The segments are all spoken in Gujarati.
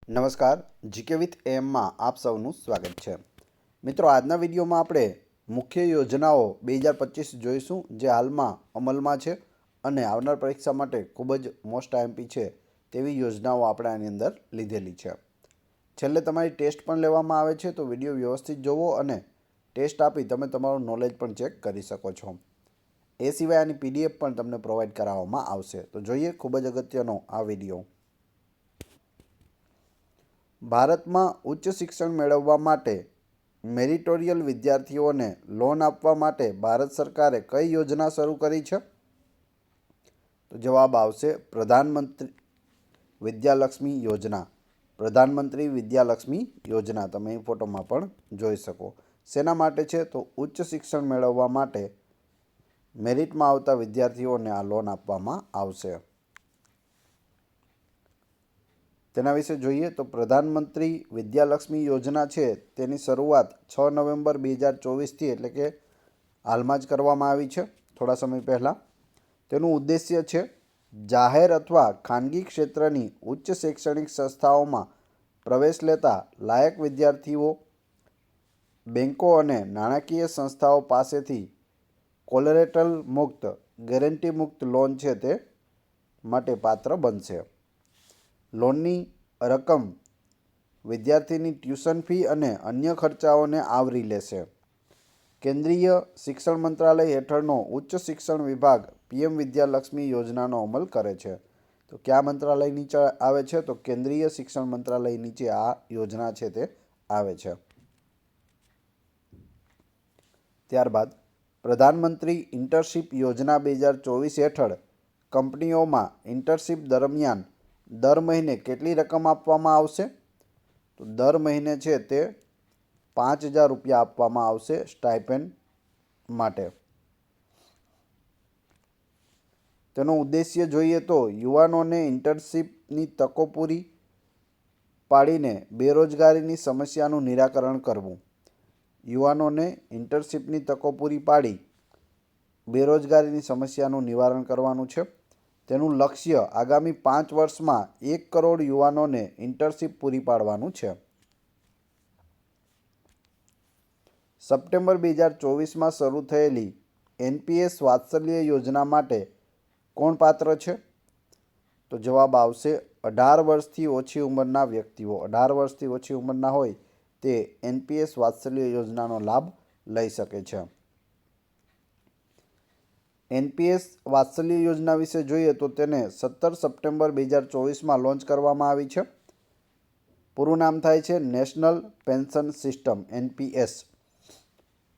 નમસ્કાર, જીકે વિથ એમમાં આપ સૌનું સ્વાગત છે. મિત્રો, આજના વિડીયોમાં આપણે મુખ્ય યોજનાઓ 2025 જોઈશું જે હાલમાં અમલમાં છે અને આવનાર પરીક્ષા માટે ખૂબ જ મોસ્ટ આઈએમપી છે તેવી યોજનાઓ આપણે આની અંદર લીધેલી છે. છેલ્લે તમારી ટેસ્ટ પણ લેવામાં આવે છે, તો વિડીયો વ્યવસ્થિત જોવો અને ટેસ્ટ આપી તમે તમારું નોલેજ પણ ચેક કરી શકો છો. એ સિવાય આની પીડીએફ પણ તમને પ્રોવાઈડ કરાવવામાં આવશે. તો જોઈએ ખૂબ જ અગત્યનો આ વિડીયો. ભારતમાં ઉચ્ચ શિક્ષણ મેળવવા માટે મેરિટોરિયલ વિદ્યાર્થીઓને લોન આપવા માટે ભારત સરકારે કઈ યોજના શરૂ કરી છે? તો જવાબ આવશે પ્રધાનમંત્રી વિદ્યાલક્ષ્મી યોજના. પ્રધાનમંત્રી વિદ્યાલક્ષ્મી યોજના તમે અહીં ફોટોમાં પણ જોઈ શકો. શેના માટે છે? તો ઉચ્ચ શિક્ષણ મેળવવા માટે મેરિટમાં આવતા વિદ્યાર્થીઓને આ લોન આપવામાં આવશે. તેના વિશે જોઈએ તો પ્રધાનમંત્રી વિદ્યાલક્ષ્મી યોજના છે તેની શરૂઆત 6 નવેમ્બર 2024થી એટલે કે હાલમાં જ કરવામાં આવી છે, થોડા સમય પહેલાં. તેનું ઉદ્દેશ્ય છે જાહેર અથવા ખાનગી ક્ષેત્રની ઉચ્ચ શૈક્ષણિક સંસ્થાઓમાં પ્રવેશ લેતા લાયક વિદ્યાર્થીઓ બેન્કો અને નાણાકીય સંસ્થાઓ પાસેથી કોલેરેટલ મુક્ત ગેરંટી મુક્ત લોન છે તે માટે પાત્ર બનશે. લોનની રકમ વિદ્યાર્થીની ટ્યુશન ફી અને અન્ય ખર્ચાઓને આવરી લેશે. કેન્દ્રીય શિક્ષણ મંત્રાલય હેઠળનો ઉચ્ચ શિક્ષણ વિભાગ પીએમ વિદ્યાલક્ષ્મી યોજનાનો અમલ કરે છે. તો કયા મંત્રાલય નીચે આવે છે? તો કેન્દ્રીય શિક્ષણ મંત્રાલય નીચે આ યોજના છે તે આવે છે. ત્યારબાદ પ્રધાનમંત્રી ઇન્ટર્નશીપ યોજના 2024 હેઠળ કંપનીઓમાં ઇન્ટર્નશીપ દરમિયાન દર મહિને કેટલી રકમ આપવામાં આવશે? તો દર મહિને છે તે 5,000 રૂપિયા આપવામાં આવશે સ્ટાઇપેન્ડ માટે. તેનો ઉદ્દેશ્ય જોઈએ તો યુવાનોને ઇન્ટર્નશીપની તકો પૂરી પાડીને બેરોજગારીની સમસ્યાનું નિરાકરણ કરવું. યુવાનોને ઇન્ટર્નશીપની તકો પૂરી પાડી બેરોજગારીની સમસ્યાનું નિવારણ કરવાનું છે. તેનું લક્ષ્ય આગામી 5 વર્ષમાં 1 કરોડ યુવાનોને ઇન્ટર્નશીપ પૂરી પાડવાનું છે. સપ્ટેમ્બર 2024માં શરૂ થયેલી એનપીએસ વાત્સલ્ય યોજના માટે કોણ પાત્ર છે? તો જવાબ આવશે 18 વર્ષથી ઓછી ઉંમરના વ્યક્તિઓ. 18 વર્ષથી ઓછી ઉંમરના હોય તે એનપીએસ વાત્સલ્ય યોજનાનો લાભ લઈ શકે છે. એનપીએસ વાત્સલ્ય યોજના વિશે જોઈએ તો તેને 17 સપ્ટેમ્બર 2024માં લોન્ચ કરવામાં આવી છે. પૂરું નામ થાય છે નેશનલ પેન્શન સિસ્ટમ એનપીએસ.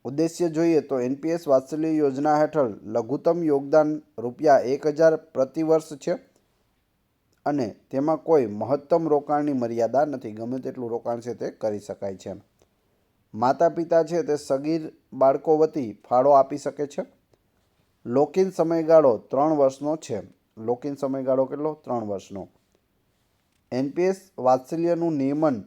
ઉદ્દેશ્ય જોઈએ તો એનપીએસ વાત્સલ્ય યોજના હેઠળ લઘુત્તમ યોગદાન ₹1,000 પ્રતિ વર્ષ છે અને તેમાં કોઈ મહત્તમ રોકાણની મર્યાદા નથી. ગમે તેટલું રોકાણ છે તે કરી શકાય છે. માતા પિતા છે તે સગીર બાળકો વતી ફાળો આપી શકે છે. લોકિન સમયગાળો 3 વર્ષનો છે. લોકિન સમયગાળો કેટલો? 3 વર્ષનો. એનપીએસ વાત્સલ્યનું નિયમન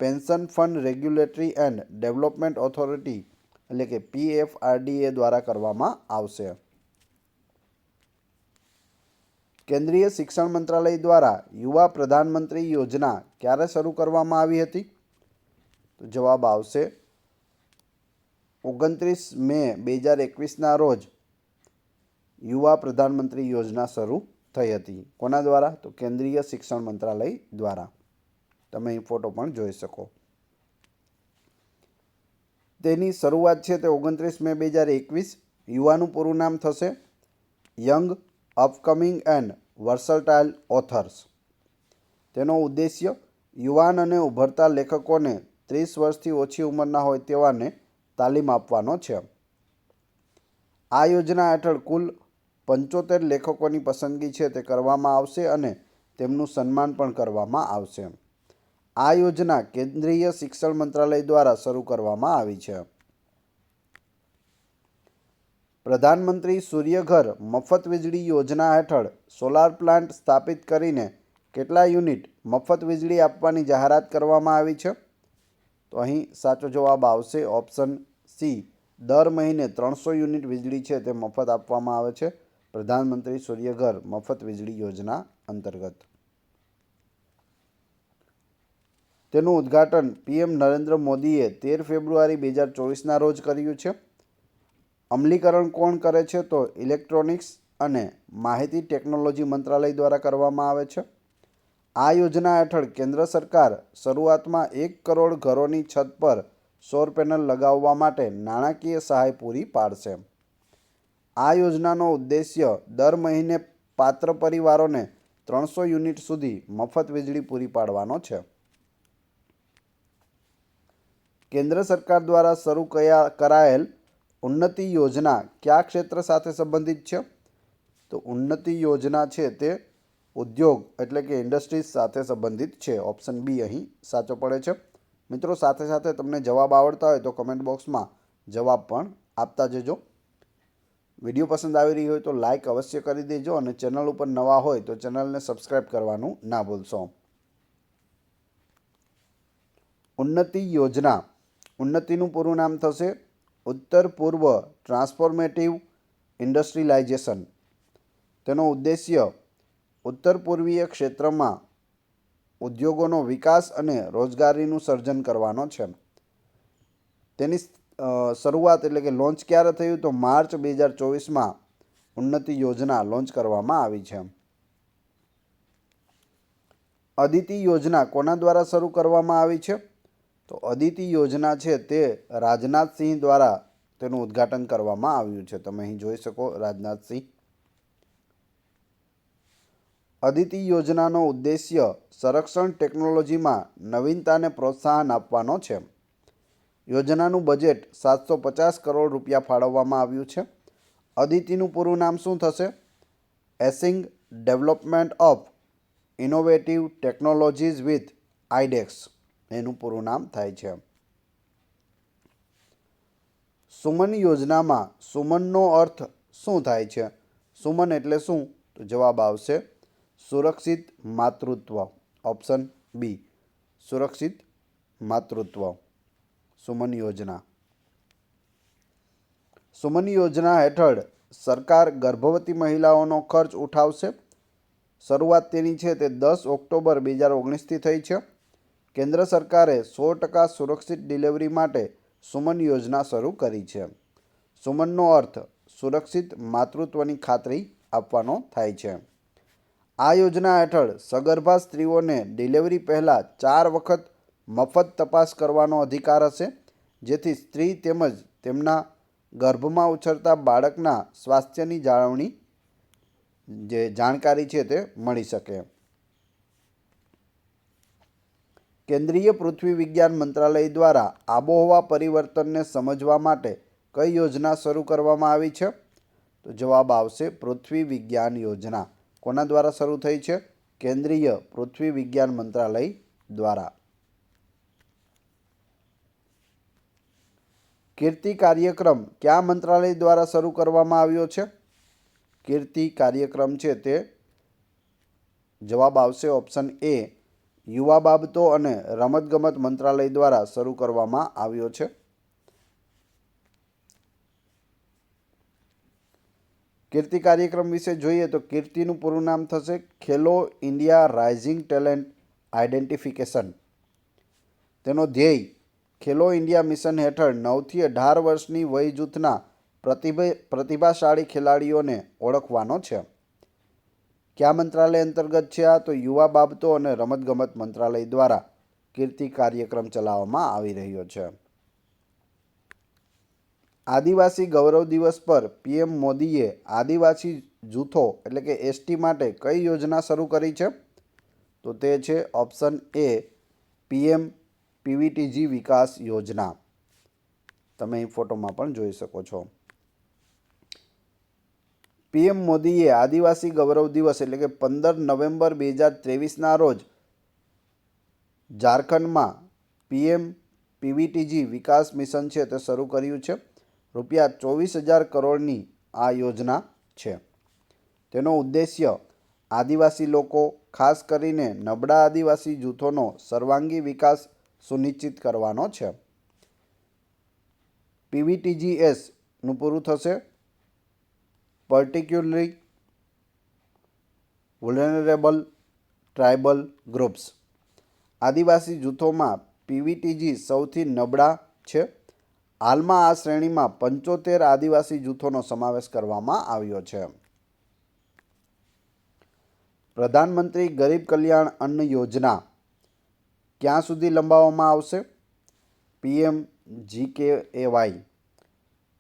pension fund regulatory and development authority એટલે કે પીએફઆરડીએ દ્વારા કરવામાં આવશે. કેન્દ્રીય શિક્ષણ મંત્રાલય દ્વારા યુવા પ્રધાનમંત્રી યોજના ક્યારે શરૂ કરવામાં આવી હતી? તો જવાબ આવશે 29 મે 2021ના રોજ યુવા પ્રધાનમંત્રી યોજના શરૂ થઈ હતી. કોના દ્વારા? તો કેન્દ્રીય શિક્ષણ મંત્રાલય દ્વારા. તમે અહીં ફોટો પણ જોઈ શકો. તેની શરૂઆત છે તે 29 મે 2021. યુવાનું પૂરું નામ થશે યંગ અપકમિંગ એન્ડ વર્સટાઇલ ઓથર્સ. તેનો ઉદ્દેશ્ય યુવાન અને ઉભરતા લેખકોને 30 વર્ષથી ઓછી ઉંમરના હોય તેવાને તાલીમ આપવાનો છે. આ યોજના હેઠળ કુલ 75 લેખકોની પસંદગી છે તે કરવામાં આવશે અને તેમનું સન્માન પણ કરવામાં આવશે. આ યોજના કેન્દ્રીય શિક્ષણ મંત્રાલય દ્વારા શરૂ કરવામાં આવી છે. પ્રધાનમંત્રી સૂર્યઘર મફત વીજળી યોજના હેઠળ સોલાર પ્લાન્ટ સ્થાપિત કરીને કેટલા યુનિટ મફત વીજળી આપવાની જાહેરાત કરવામાં આવી છે? તો અહીં સાચો જવાબ આવશે ઓપ્શન સી. દર મહિને 300 યુનિટ વીજળી છે તે મફત આપવામાં આવે છે પ્રધાનમંત્રી સૂર્યઘર મફત વીજળી યોજના અંતર્ગત. તેનું ઉદ્ઘાટન પીએમ નરેન્દ્ર મોદીએ 13 ફેબ્રુઆરી 2024ના રોજ કર્યું છે. અમલીકરણ કોણ કરે છે? તો ઇલેક્ટ્રોનિક્સ અને માહિતી ટેકનોલોજી મંત્રાલય દ્વારા કરવામાં આવે છે. આ યોજના હેઠળ કેન્દ્ર સરકાર શરૂઆતમાં 1 કરોડ ઘરોની છત પર સૌર પેનલ લગાવવા માટે નાણાકીય સહાય પૂરી પાડશે. આ યોજનાનો ઉદ્દેશ્ય દર મહિને પાત્ર પરિવારોને 300 યુનિટ સુધી મફત વીજળી પૂરી પાડવાનો છે. કેન્દ્ર સરકાર દ્વારા શરૂ કરાયેલ ઉન્નતિ યોજના કયા ક્ષેત્ર સાથે સંબંધિત છે? તો ઉન્નતિ યોજના છે તે ઉદ્યોગ એટલે કે ઇન્ડસ્ટ્રીઝ સાથે સંબંધિત છે. ઓપ્શન બી અહીં સાચો પડે છે. મિત્રો, સાથે સાથે તમને જવાબ આવડતા હોય તો કમેન્ટ બોક્સમાં જવાબ પણ આપતા જજો. વિડીયો પસંદ આવી રહી હોય તો લાઇક અવશ્ય કરી દેજો અને ચેનલ ઉપર નવા હોય તો ચેનલને સબસ્ક્રાઈબ કરવાનું ના ભૂલશો. ઉન્નતિ યોજના, ઉન્નતિનું પૂરું નામ થશે ઉત્તર પૂર્વ ટ્રાન્સફોર્મેટિવ ઇન્ડસ્ટ્રીલાઇઝેશન. તેનો ઉદ્દેશ્ય ઉત્તર પૂર્વીય ક્ષેત્રમાં ઉદ્યોગોનો વિકાસ અને રોજગારીનું સર્જન કરવાનો છે. તેની શરૂઆત એટલે કે લોન્ચ ક્યારે થયું? તો માર્ચ 2024માં ઉન્નતિ યોજના લોન્ચ કરવામાં આવી છે. અદિતિ યોજના કોના દ્વારા શરૂ કરવામાં આવી છે? તો અદિતિ યોજના છે તે રાજનાથસિંહ દ્વારા તેનું ઉદ્ઘાટન કરવામાં આવ્યું છે. તમે અહીં જોઈ શકો રાજનાથસિંહ. અદિતિ યોજનાનો ઉદ્દેશ્ય સંરક્ષણ ટેકનોલોજીમાં નવીનતાને પ્રોત્સાહન આપવાનો છે. યોજનાનું બજેટ 750 કરોડ રૂપિયા ફાળવવામાં આવ્યું છે. અદિતિનું પૂરું નામ શું થશે? એસિંગ ડેવલપમેન્ટ ઓફ ઇનોવેટિવ ટેકનોલોજીઝ વિથ આઈડેક્સ એનું પૂરું નામ થાય છે. સુમન યોજનામાં સુમનનો અર્થ શું થાય છે? સુમન એટલે શું? તો જવાબ આવશે સુરક્ષિત માતૃત્વ. ઓપ્શન બી, સુરક્ષિત માતૃત્વ. સુમન યોજના. સુમન યોજના હેઠળ સરકાર ગર્ભવતી મહિલાઓનો ખર્ચ ઉઠાવશે. શરૂઆત તેની છે તે 10 ઓક્ટોબર 2019થી થઈ છે. કેન્દ્ર સરકારે 100% સુરક્ષિત ડિલિવરી માટે સુમન યોજના શરૂ કરી છે. સુમનનો અર્થ સુરક્ષિત માતૃત્વની ખાતરી આપવાનો થાય છે. આ યોજના હેઠળ સગર્ભા સ્ત્રીઓને ડિલિવરી પહેલાં 4 વખત મફત તપાસ કરવાનો અધિકાર હશે, જેથી સ્ત્રી તેમજ તેમના ગર્ભમાં ઉછરતા બાળકના સ્વાસ્થ્યની જાળવણી જે જાણકારી છે તે મળી શકે. કેન્દ્રીય પૃથ્વી વિજ્ઞાન મંત્રાલય દ્વારા આબોહવા પરિવર્તનને સમજવા માટે કઈ યોજના શરૂ કરવામાં આવી છે? તો જવાબ આવશે પૃથ્વી વિજ્ઞાન યોજના. કોના દ્વારા શરૂ થઈ છે? કેન્દ્રીય પૃથ્વી વિજ્ઞાન મંત્રાલય દ્વારા. કીર્તિ કાર્યક્રમ કયા મંત્રાલય દ્વારા શરૂ કરવામાં આવ્યો છે? કીર્તિ કાર્યક્રમ છે તે જવાબ આવશે ઓપ્શન એ, યુવા બાબતો અને રમતગમત મંત્રાલય દ્વારા શરૂ કરવામાં આવ્યો છે. કીર્તિ કાર્યક્રમ વિશે જોઈએ તો કીર્તિનું પૂરું નામ થશે ખેલો ઇન્ડિયા રાઇઝિંગ ટેલેન્ટ આઇડેન્ટિફિકેશન. તેનો ધ્યેય ખેલો ઇન્ડિયા મિશન હેઠળ 9થી 18 વર્ષની વય જૂથના પ્રતિભાશાળી ખેલાડીઓને ઓળખવાનો છે. કયા મંત્રાલય અંતર્ગત છે આ? તો યુવા બાબતો અને રમતગમત મંત્રાલય દ્વારા કીર્તિ કાર્યક્રમ ચલાવવામાં આવી રહ્યો છે. આદિવાસી ગૌરવ દિવસ પર પીએમ મોદીએ આદિવાસી જૂથો એટલે કે એસટી માટે કઈ યોજના શરૂ કરી છે? તો તે છે ઓપ્શન એ, પીએમ પીવીટીજી વિકાસ યોજના. તમે અહીં ફોટોમાં પણ જોઈ શકો છો. પીએમ મોદીએ આદિવાસી ગૌરવ દિવસ એટલે કે 15 નવેમ્બર 2023ના રોજ ઝારખંડમાં પીએમ પીવીટીજી વિકાસ મિશન છે તે શરૂ કર્યું છે. રૂપિયા 24,000 કરોડની આ યોજના છે. તેનો ઉદ્દેશ્ય આદિવાસી લોકો, ખાસ કરીને નબળા આદિવાસી જૂથોનો સર્વાંગી વિકાસ સુનિશ્ચિત કરવાનો છે. પીવીટીજીએસનું પૂરું થશે પર્ટિક્યુલરલી વલ્નરેબલ ટ્રાઇબલ ગ્રુપ્સ. આદિવાસી જૂથોમાં પીવીટીજી સૌથી નબળા છે. હાલમાં આ શ્રેણીમાં 75 આદિવાસી જૂથોનો સમાવેશ કરવામાં આવ્યો છે. પ્રધાનમંત્રી ગરીબ કલ્યાણ અન્ન યોજના ક્યાં સુધી લંબાવવામાં આવશે? PMGKAY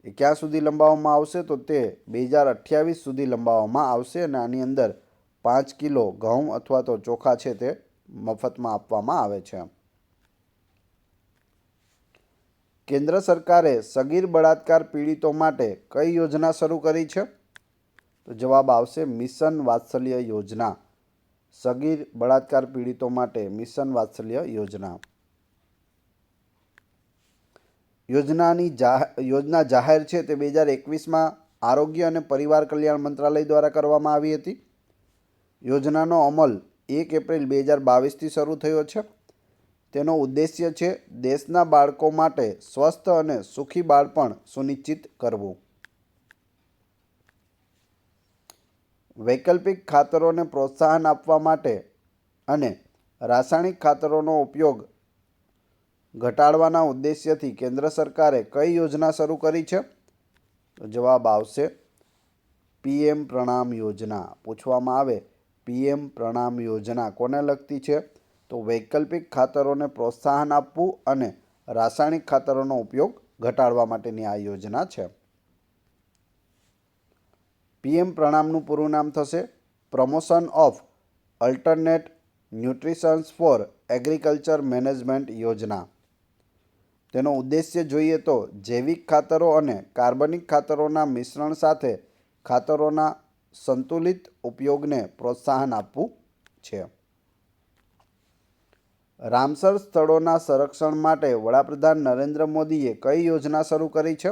એ ક્યાં સુધી લંબાવવામાં આવશે? તો તે 2028 સુધી લંબાવવામાં આવશે અને આની અંદર 5 કિલો ઘઉં અથવા તો ચોખા છે તે મફતમાં આપવામાં આવે છે. કેન્દ્ર સરકારે સગીર બળાત્કાર પીડિતો માટે કઈ યોજના શરૂ કરી છે? તો જવાબ આવશે મિશન વાત્સલ્ય યોજના. સગીર બળાત્કાર પીડિતો માટે મિશન વાત્સલ્ય યોજના. યોજના જાહેર છે તે 2021માં આરોગ્ય અને પરિવાર કલ્યાણ મંત્રાલય દ્વારા કરવામાં આવી હતી. યોજનાનો અમલ 1 એપ્રિલ 2022થી શરૂ થયો છે. તેનો ઉદ્દેશ્ય છે દેશના બાળકો માટે સ્વસ્થ અને સુખી બાળપણ સુનિશ્ચિત કરવું. વૈકલ્પિક ખાતરોને પ્રોત્સાહન આપવા માટે અને રાસાયણિક ખાતરોનો ઉપયોગ ઘટાડવાના ઉદ્દેશ્યથી કેન્દ્ર સરકારે કઈ યોજના શરૂ કરી છે? તો જવાબ આવશે PM પ્રણામ યોજના. પૂછવામાં આવે PM પ્રણામ યોજના કોને લગતી છે? તો વૈકલ્પિક ખાતરોને પ્રોત્સાહન આપવું અને રાસાયણિક ખાતરોનો ઉપયોગ ઘટાડવા માટેની આ યોજના છે. PM પ્રણામનું પૂરું નામ થશે promotion of alternate nutritions four agriculture management યોજના. તેનો ઉદ્દેશ્ય જોઈએ તો જૈવિક ખાતરો અને કાર્બનિક ખાતરોના મિશ્રણ સાથે ખાતરોના સંતુલિત ઉપયોગને પ્રોત્સાહન આપવું છે. રામસર સ્થળોના સંરક્ષણ માટે વડાપ્રધાન નરેન્દ્ર મોદીએ કઈ યોજના શરૂ કરી છે?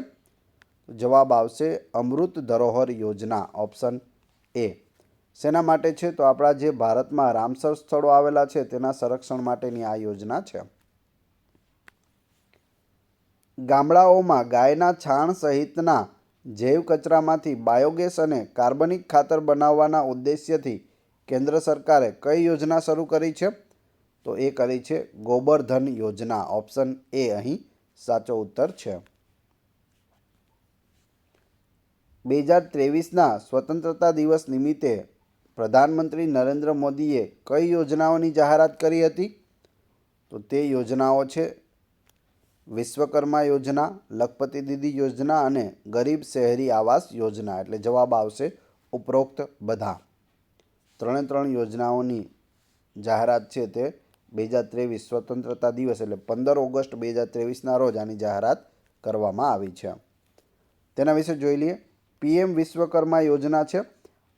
જવાબ આવશે અમૃત ધરોહર યોજના. Option A. શેના માટે છે? તો આપણા જે ભારતમાં રામસર સ્થળો આવેલા છે તેના સંરક્ષણ માટેની આ યોજના છે. ગામડાઓમાં ગાયના છાણ સહિતના જૈવ કચરામાંથી બાયોગેસ અને કાર્બનિક ખાતર બનાવવાના ઉદ્દેશ્યથી કેન્દ્ર સરકારે કઈ યોજના શરૂ કરી છે? તો એ કરી છે ગોબરધન યોજના. ઓપ્શન એ અહીં સાચો ઉત્તર છે. 2023ના સ્વતંત્રતા દિવસ નિમિત્તે પ્રધાનમંત્રી નરેન્દ્ર મોદીએ કઈ યોજનાઓની જાહેરાત કરી હતી? તો તે યોજનાઓ છે વિશ્વકર્મા યોજના, લખપતિ દીદી યોજના અને ગરીબ શહેરી આવાસ યોજના. એટલે જવાબ આવશે ઉપરોક્ત બધા. 3 યોજનાઓની જાહેરાત છે તે 2023 સ્વતંત્રતા દિવસ એટલે 15 ઓગસ્ટ 2023ના રોજ આની જાહેરાત કરવામાં આવી છે. તેના વિશે જોઈ લઈએ. PM વિશ્વકર્મા યોજના છે.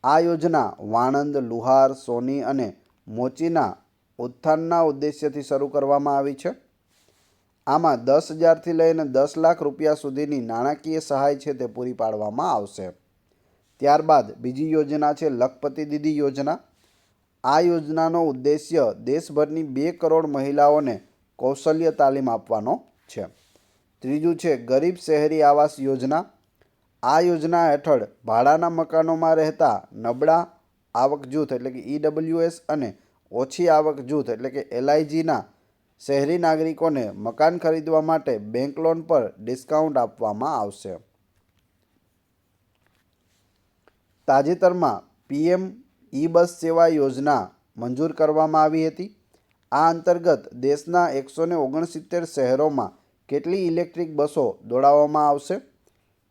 આ યોજના વાણંદ, લુહાર, સોની અને મોચીના ઉત્થાનના ઉદ્દેશ્યથી શરૂ કરવામાં આવી છે. આમાં 10,000થી લઈને 10 લાખ રૂપિયા સુધીની નાણાકીય સહાય છે તે પૂરી પાડવામાં આવશે. ત્યારબાદ બીજી યોજના છે લખપતિ દીદી યોજના. આ યોજનાનો ઉદ્દેશ્ય દેશભરની 2 કરોડ મહિલાઓને કૌશલ્ય તાલીમ આપવાનો છે. ત્રીજું છે ગરીબ શહેરી આવાસ યોજના. આ યોજના હેઠળ ભાડાના મકાનોમાં રહેતા નબળા આવક જૂથ એટલે કે EWS અને ઓછી આવક જૂથ એટલે કે LIGના શહેરી નાગરિકોને મકાન ખરીદવા માટે બેંક લોન પર ડિસ્કાઉન્ટ આપવામાં આવશે. તાજેતરમાં PM ઈ-બસ સેવા યોજના મંજૂર કરવામાં આવી હતી. આ અંતર્ગત દેશના 169 શહેરોમાં કેટલી ઇલેક્ટ્રિક બસો દોડાવવામાં આવશે?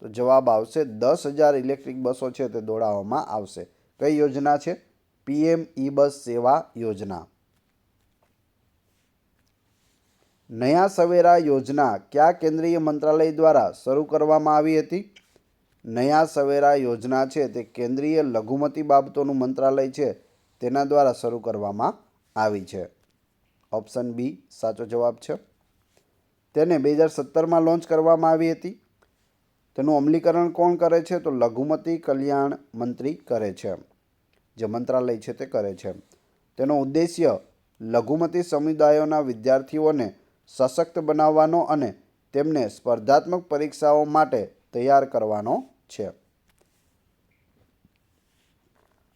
તો જવાબ આવશે 10,000 ઇલેક્ટ્રિક બસો છે તે દોડાવવામાં આવશે. કઈ યોજના છે? PM ઈ-બસ સેવા યોજના. નયા સવેરા યોજના કયા કેન્દ્રીય મંત્રાલય દ્વારા શરૂ કરવામાં આવી હતી? નયા સવેરા યોજના છે તે કેન્દ્રીય લઘુમતી બાબતોનું મંત્રાલય છે તેના દ્વારા શરૂ કરવામાં આવી છે. ઓપ્શન બી સાચો જવાબ છે. તેને 2017માં લોન્ચ કરવામાં આવી હતી. તેનું અમલીકરણ કોણ કરે છે? તો લઘુમતી કલ્યાણ મંત્રી કરે છે. જે મંત્રાલય છે તે કરે છે. તેનો ઉદ્દેશ્ય લઘુમતી સમુદાયોના વિદ્યાર્થીઓને સશક્ત બનાવવાનો અને તેમને સ્પર્ધાત્મક પરીક્ષાઓ માટે તૈયાર કરવાનો છે.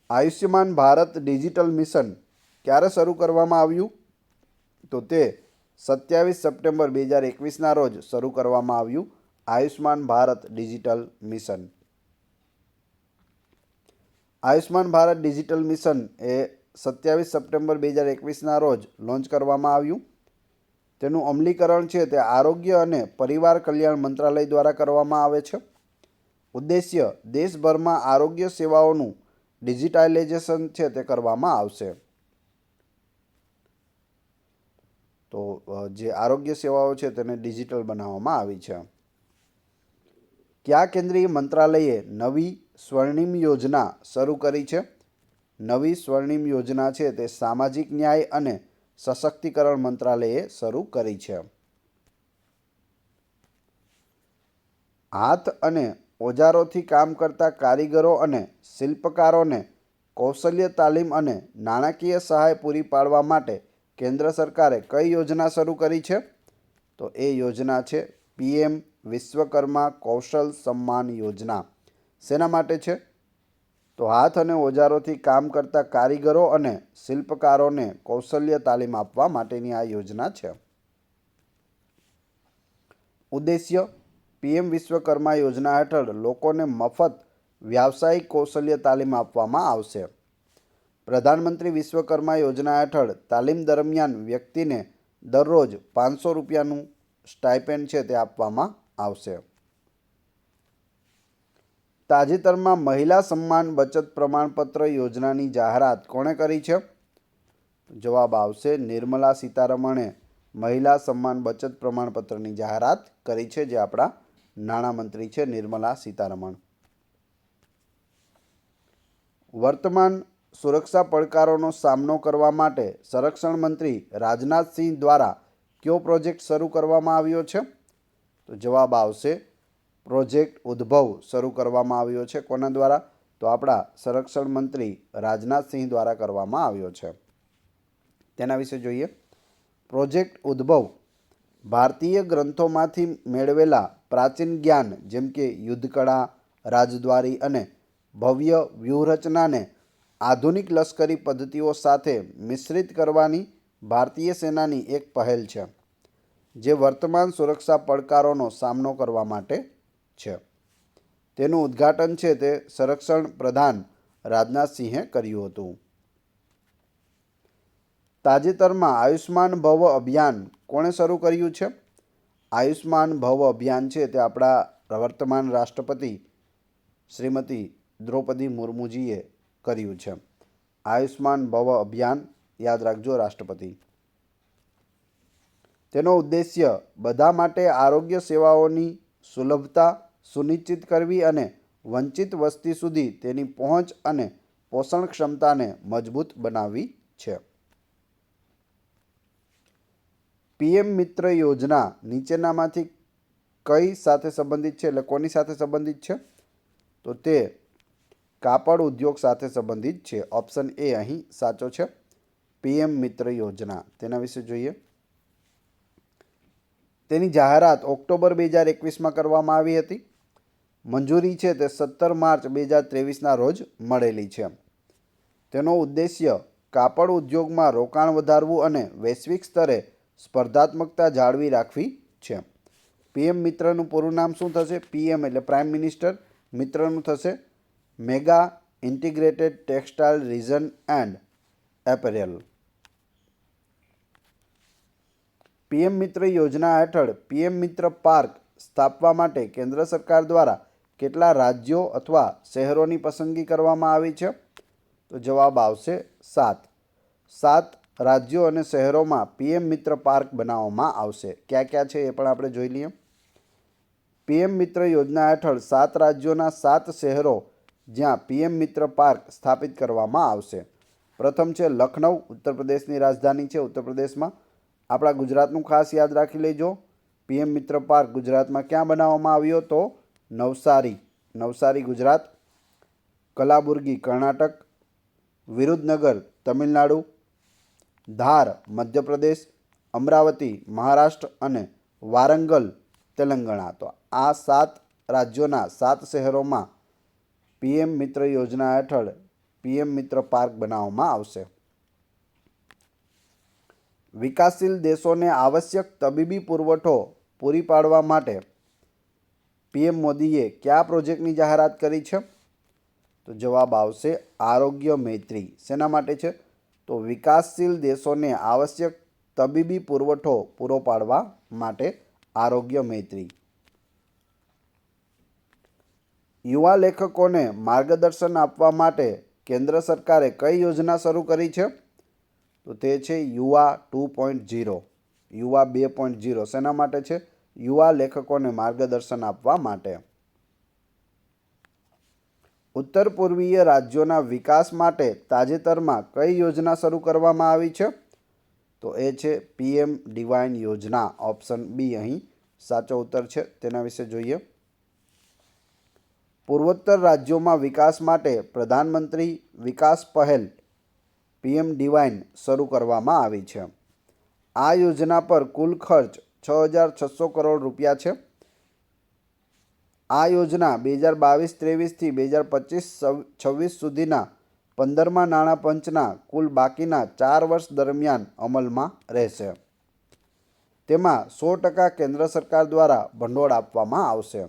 આયુષ્યમાન ભારત ડિજિટલ મિશન ક્યારે શરૂ કરવામાં આવ્યું? તો તે 27 સપ્ટેમ્બર 2021ના રોજ શરૂ કરવામાં આવ્યું Ayushman Bharat Digital Mission. Ayushman Bharat Digital Mission એ 27 સપ્ટેમ્બર 2021ના રોજ લોન્ચ કરવામાં આવ્યું. તેનું અમલીકરણ છે તે આરોગ્ય અને પરિવાર કલ્યાણ મંત્રાલય દ્વારા કરવામાં આવે છે. ઉદ્દેશ્ય દેશભરમાં આરોગ્ય સેવાઓનું ડિજિટાઇઝેશન છે તે કરવામાં આવશે. તો જે આરોગ્ય સેવાઓ છે તેને ડિજિટલ બનાવવામાં આવી છે. કયા કેન્દ્રીય મંત્રાલયે નવી સ્વર્ણિમ યોજના શરૂ કરી છે? નવી સ્વર્ણિમ યોજના છે તે સામાજિક ન્યાય અને સશક્તિકરણ મંત્રાલયે શરૂ કરી છે. હાથ અને ઓજારોથી કામ કરતા કારીગરો અને શિલ્પકારોને કૌશલ્ય તાલીમ અને નાણાકીય સહાય પૂરી પાડવા માટે કેન્દ્ર સરકારે કઈ યોજના શરૂ કરી છે? તો એ યોજના છે PM વિશ્વકર્મા કૌશલ સમ્માન યોજના. શેના માટે છે? તો હાથ અને ઓજારોથી કામ કરતા કારીગરો અને શિલ્પકારોને કૌશલ્ય તાલીમ આપવા માટેની આ યોજના છે. ઉદ્દેશ્ય PM વિશ્વકર્મા યોજના હેઠળ લોકોને મફત વ્યાવસાયિક કૌશલ્ય તાલીમ આપવામાં આવશે. પ્રધાનમંત્રી વિશ્વકર્મા યોજના હેઠળ તાલીમ દરમિયાન વ્યક્તિને દરરોજ ₹500નું સ્ટાઇપેન્ડ છે તે આપવામાં આવશે. તાજેતરમાં મહિલા સન્માન બચત પ્રમાણપત્ર યોજનાની જાહેરાત કોણે કરી છે? જવાબ આવશે નિર્મલા સીતારમણે મહિલા સન્માન બચત પ્રમાણપત્રની જાહેરાત કરી છે, જે આપણા નાણામંત્રી છે નિર્મલા સીતારમણ. વર્તમાન સુરક્ષા પડકારોનો સામનો કરવા માટે સંરક્ષણ મંત્રી રાજનાથસિંહ દ્વારા કયો પ્રોજેક્ટ શરૂ કરવામાં આવ્યો છે? તો જવાબ આવશે પ્રોજેક્ટ ઉદ્ભવ શરૂ કરવામાં આવ્યો છે. કોના દ્વારા? તો આપણા સંરક્ષણ મંત્રી રાજનાથસિંહ દ્વારા કરવામાં આવ્યો છે. તેના વિશે જોઈએ. પ્રોજેક્ટ ઉદ્ભવ ભારતીય ગ્રંથોમાંથી મેળવેલા પ્રાચીન જ્ઞાન જેમ કે યુદ્ધકળા, રાજદ્વારી અને ભવ્ય વ્યૂહરચનાને આધુનિક લશ્કરી પદ્ધતિઓ સાથે મિશ્રિત કરવાની ભારતીય સેનાની એક પહેલ છે, જે વર્તમાન સુરક્ષા પડકારોનો સામનો કરવા માટે છે. તેનું ઉદ્ઘાટન છે તે સંરક્ષણ પ્રધાન રાજનાથસિંહે કર્યું હતું. તાજેતરમાં આયુષ્માન ભવ અભિયાન કોણે શરૂ કર્યું છે? આયુષ્માન ભવ અભિયાન છે તે આપણા વર્તમાન રાષ્ટ્રપતિ શ્રીમતી દ્રૌપદી મુર્મુજીએ કર્યું છે. આયુષ્માન ભવ અભિયાન યાદ રાખજો રાષ્ટ્રપતિ. તેનો ઉદ્દેશ્ય બધા માટે આરોગ્ય સેવાઓની સુલભતા સુનિશ્ચિત કરવી અને વંચિત વસ્તી સુધી તેની પહોંચ અને પોષણ ક્ષમતાને મજબૂત બનાવવી છે. PM મિત્ર યોજના નીચેનામાંથી કઈ સાથે સંબંધિત છે, એટલે કોની સાથે સંબંધિત છે? તો તે કાપડ ઉદ્યોગ સાથે સંબંધિત છે. ઓપ્શન એ અહીં સાચો છે. PM મિત્ર યોજના તેના વિશે જોઈએ. તેની જાહેરાત ઓક્ટોબર 2021માં કરવામાં આવી હતી. મંજૂરી છે તે 17 માર્ચ 2023ના રોજ મળેલી છે. તેનો ઉદ્દેશ્ય કાપડ ઉદ્યોગમાં રોકાણ વધારવું અને વૈશ્વિક સ્તરે સ્પર્ધાત્મકતા જાળવી રાખવી છે. PM મિત્રનું પૂરું નામ શું થશે? PM એટલે પ્રાઇમ મિનિસ્ટર, મિત્રનું થશે mega integrated textile region and apparel. PM મિત્ર યોજના હેઠળ PM મિત્ર પાર્ક સ્થાપવા માટે કેન્દ્ર સરકાર દ્વારા કેટલા રાજ્યો અથવા શહેરોની પસંદગી કરવામાં આવી છે? તો જવાબ આવશે 7. 7 રાજ્યો અને શહેરોમાં PM મિત્ર પાર્ક બનાવવામાં આવશે. ક્યાં ક્યાં છે એ પણ આપણે જોઈ લઈએ. PM મિત્ર યોજના હેઠળ 7 રાજ્યોના 7 શહેરો જ્યાં PM મિત્ર પાર્ક સ્થાપિત કરવામાં આવશે. પ્રથમ છે લખનઉ, ઉત્તર પ્રદેશની રાજધાની છે ઉત્તર પ્રદેશમાં. આપણા ગુજરાતનું ખાસ યાદ રાખી લેજો. PM મિત્ર પાર્ક ગુજરાતમાં ક્યાં બનાવવામાં આવ્યો? તો નવસારી, નવસારી ગુજરાત. કલાબુર્ગી કર્ણાટક, વિરુદ્ધનગર તમિલનાડુ, ધાર મધ્યપ્રદેશ, અમરાવતી મહારાષ્ટ્ર અને વારંગલ તેલંગાણા. તો આ 7 રાજ્યોના 7 શહેરોમાં PM મિત્ર યોજના હેઠળ PM મિત્ર પાર્ક બનાવવામાં આવશે. વિકાસશીલ દેશોને આવશ્યક તબીબી પુરવઠો પૂરી પાડવા માટે પીએમ મોદીએ કયા પ્રોજેક્ટની જાહેરાત કરી છે? તો જવાબ આવશે આરોગ્ય મૈત્રી. શેના માટે છે? તો વિકાસશીલ દેશોને આવશ્યક તબીબી પુરવઠો પૂરો પાડવા માટે આરોગ્ય મૈત્રી. યુવા લેખકોને માર્ગદર્શન આપવા માટે કેન્દ્ર સરકારે કઈ યોજના શરૂ કરી છે? તો તે છે યુવા 2.0, યુવા 2.0. શેના માટે છે? યુવા લેખકોને માર્ગદર્શન આપવા માટે. ઉત્તર પૂર્વીય રાજ્યોના વિકાસ માટે તાજેતરમાં કઈ યોજના શરૂ કરવામાં આવી છે? તો એ છે પીએમ ડિવાઇન યોજના. ઓપ્શન બી અહીં સાચો ઉત્તર છે. તેના વિશે જોઈએ. પૂર્વોત્તર રાજ્યોમાં વિકાસ માટે પ્રધાનમંત્રી વિકાસ પહેલ પીએમ ડિવાઇન શરૂ કરવામાં આવી છે. આ યોજના પર કુલ ખર્ચ 6,600 કરોડ રૂપિયા છે. આ યોજના 2022-23 થી 2025-26 સુધીના 15મા નાણાં પંચના કુલ બાકીના 4 વર્ષ દરમિયાન અમલમાં રહેશે. તેમાં 100% કેન્દ્ર સરકાર દ્વારા ભંડોળ આપવામાં આવશે.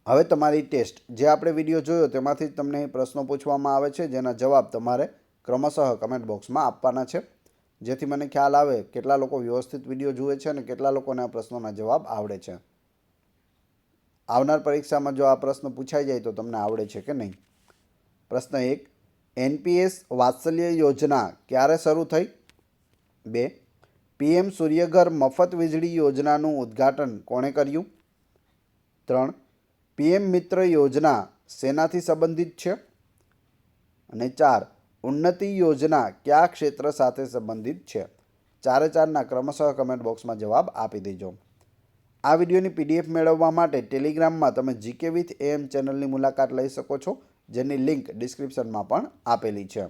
હવે તમારી ટેસ્ટ, જે આપણે વિડીયો જોયો તેમાંથી જ તમને પ્રશ્નો પૂછવામાં આવે છે, જેના જવાબ તમારે ક્રમશઃ કમેન્ટ બોક્સમાં આપવાના છે, જેથી મને ખ્યાલ આવે કેટલા લોકો વ્યવસ્થિત વિડીયો જુએ છે અને કેટલા લોકોને આ પ્રશ્નોના જવાબ આવડે છે. આવનાર પરીક્ષામાં જો આ પ્રશ્ન પૂછાઈ જાય તો તમને આવડે છે કે નહીં. પ્રશ્ન 1, એનપીએસ વાત્સલ્ય યોજના ક્યારે શરૂ થઈ? 2, પીએમ સૂર્યઘર મફત વીજળી યોજનાનું ઉદ્ઘાટન કોણે કર્યું? 3, પીએમ મિત્ર યોજના શેનાથી સંબંધિત છે? અને 4, ઉન્નતિ યોજના કયા ક્ષેત્ર સાથે સંબંધિત છે? 4-4ના ક્રમશઃ કમેન્ટ બોક્સમાં જવાબ આપી દેજો. આ વિડીયોની પીડીએફ મેળવવા માટે ટેલિગ્રામમાં તમે જીકે વિથ એમ ચેનલની મુલાકાત લઈ શકો છો, જેની લિંક ડિસ્ક્રિપ્શનમાં પણ આપેલી છે.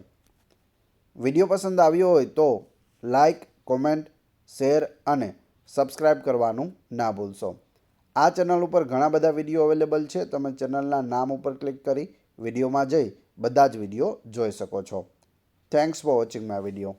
વિડીયો પસંદ આવ્યો હોય તો લાઇક, કોમેન્ટ, શેર અને સબસ્ક્રાઈબ કરવાનું ના ભૂલશો. આ ચેનલ ઉપર ઘણા બધા વિડીયો અવેલેબલ છે. તમે ચેનલના નામ ઉપર ક્લિક કરી વિડીયોમાં જઈ બધા જ વિડીયો જોઈ શકો છો. Thanks for watching my video.